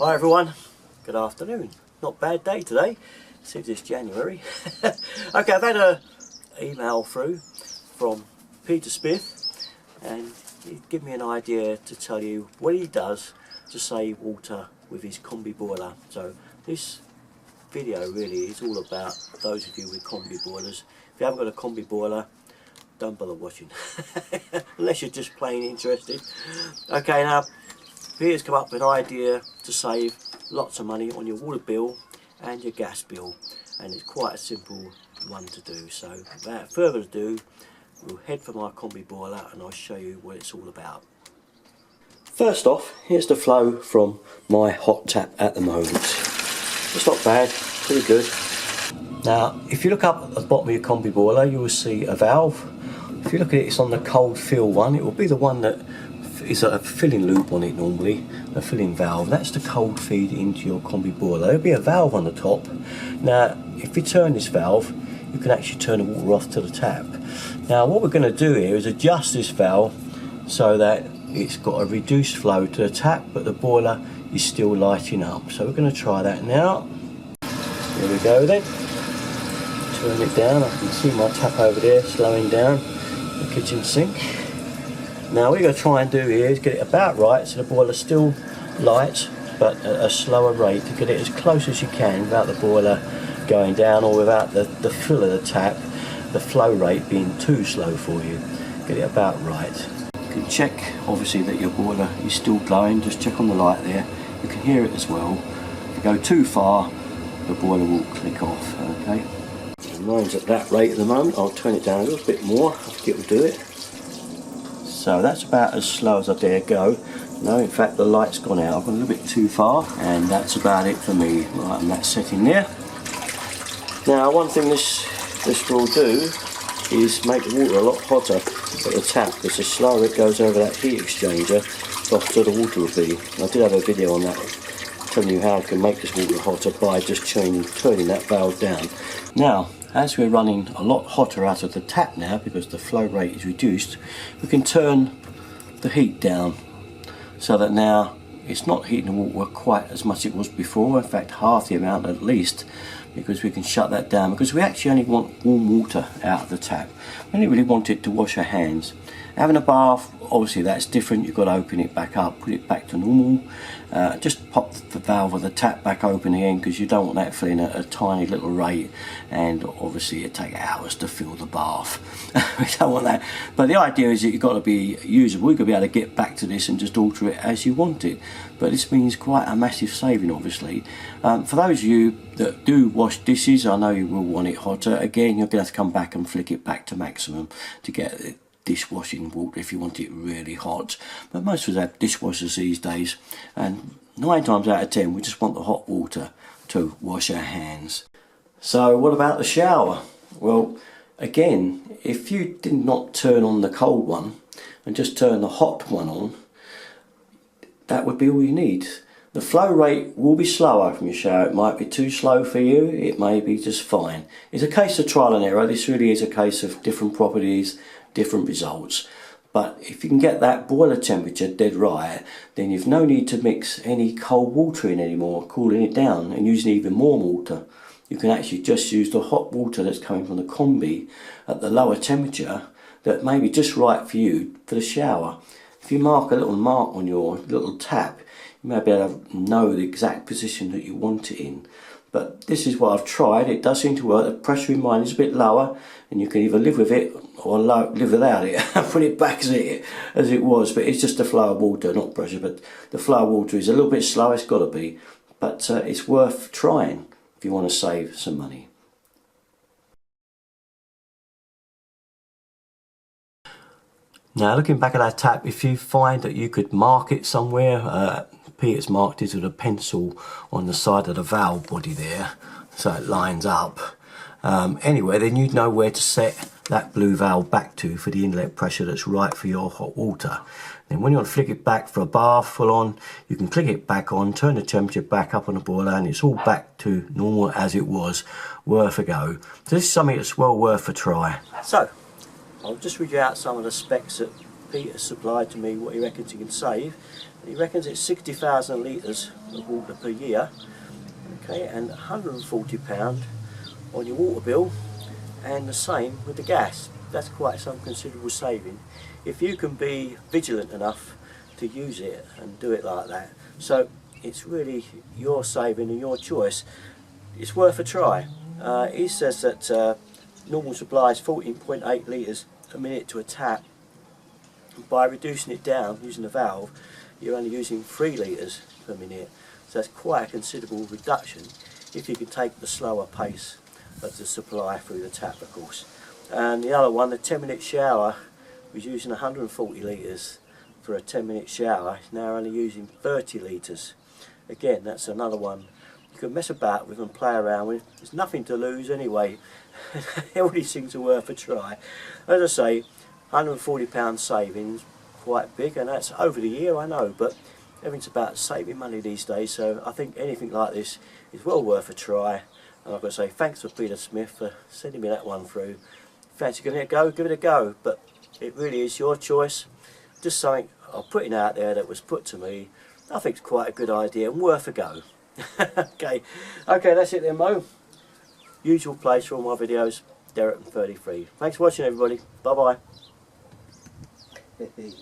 Hi everyone, good afternoon. Not a bad day today, since it's January. Okay, I've had an email through from Peter Smith and he gave me an idea to tell you what he does to save water with his Combi boiler. So this video really is all about those of you with Combi boilers. If you haven't got a Combi boiler, don't bother watching, unless you're just plain interested. Okay, now Peter's come up with an idea to save lots of money on your water bill and your gas bill, and it's quite a simple one to do. So without further ado, we'll head for my Combi boiler and I'll show you what it's all about. First off, here's the flow from my hot tap at the moment. It's not bad, pretty good. Now if you look up at the bottom of your Combi boiler, you will see a valve. If you look at it, it's on the cold fill one. It will be the one that is a filling loop on it normally, a filling valve. That's the cold feed into your Combi boiler. There'll be a valve on the top. Now if you turn this valve, you can actually turn the water off to the tap. Now what we're going to do here is adjust this valve so that it's got a reduced flow to the tap, but the boiler is still lighting up. So we're going to try that now. There we go then. Turn it down. I can see my tap over there slowing down the kitchen sink. Now what you're going to try and do here is get it about right so the boiler still lights, but at a slower rate, to get it as close as you can without the boiler going down or without the fill of the tap, the flow rate being too slow for you. Get it about right. You can check obviously that your boiler is still glowing, just check on the light there. You can hear it as well. If you go too far, the boiler will click off. Okay. Mine's at that rate at the moment. I'll turn it down a little bit more, I think it will do it. So that's about as slow as I dare go. No, in fact the light's gone out. I've gone a little bit too far, and that's about it for me. Right, and that's setting there. Now one thing this will do is make the water a lot hotter at the tap, because the slower it goes over that heat exchanger, the hotter the water will be. I did have a video on that telling you how I can make this water hotter by just turning that valve down. Now as we're running a lot hotter out of the tap now because the flow rate is reduced, we can turn the heat down so that now it's not heating the water quite as much as it was before, in fact half the amount at least, because we can shut that down, because we actually only want warm water out of the tap. We only really want it to wash our hands. Having a bath, obviously that's different. You've got to open it back up, put it back to normal. Just pop the valve of the tap back open again, because you don't want that filling at a tiny little rate, and obviously it takes hours to fill the bath. We don't want that. But the idea is that you've got to be usable. You've got to be able to get back to this and just alter it as you want it. But this means quite a massive saving, obviously. For those of you that do wash dishes, I know you will want it hotter. Again, you're going to have to come back and flick it back to maximum to get it dishwashing water if you want it really hot. But most of us have dishwashers these days, and 9 times out of 10 we just want the hot water to wash our hands. So what about the shower? Well, again, if you did not turn on the cold one and just turn the hot one on, that would be all you need. The flow rate will be slower from your shower. It might be too slow for you, it may be just fine. It's a case of trial and error. This really is a case of different properties, different results. But if you can get that boiler temperature dead right, then you've no need to mix any cold water in anymore, cooling it down and using even more water. You can actually just use the hot water that's coming from the Combi at the lower temperature that may be just right for you for the shower. If you mark a little mark on your little tap, you may be able to know the exact position that you want it in. But this is what I've tried. It does seem to work. The pressure in mine is a bit lower, and you can either live with it or live without it. Put it back as it was, but it's just the flow of water, not pressure. But the flow of water is a little bit slow. It's got to be, but it's worth trying if you want to save some money. Now looking back at that tap, if you find that you could mark it somewhere, Peter's marked it with a pencil on the side of the valve body there, so it lines up. Anyway, then you'd know where to set that blue valve back to for the inlet pressure that's right for your hot water. Then when you want to flick it back for a bath full on, you can click it back on, turn the temperature back up on the boiler, and it's all back to normal as it was. Worth a go. So this is something that's well worth a try. So I'll just read you out some of the specs that Peter supplied to me, what he reckons he can save. He reckons it's 60,000 litres of water per year, okay, and £140 on your water bill, and the same with the gas. That's quite some considerable saving if you can be vigilant enough to use it and do it like that. So it's really your saving and your choice. It's worth a try. He says that normal supply is 14.8 litres a minute to a tap. By reducing it down using the valve, you're only using 3 litres per minute, so that's quite a considerable reduction if you can take the slower pace of the supply through the tap, of course. And the other one, the 10-minute shower, was using 140 litres for a 10-minute shower. It's now only using 30 litres. Again, that's another one you can mess about with and play around with. There's nothing to lose anyway. All these things are worth a try. As I say, £140 savings, quite big, and that's over the year, I know, but everything's about saving money these days, so I think anything like this is well worth a try. And I've got to say thanks to Peter Smith for sending me that one through. Fancy giving it a go, give it a go, but it really is your choice. Just something I'm putting out there that was put to me. I think it's quite a good idea and worth a go. Okay, that's it then, Mo. Usual place for all my videos, Derek33. Thanks for watching, everybody. Bye bye.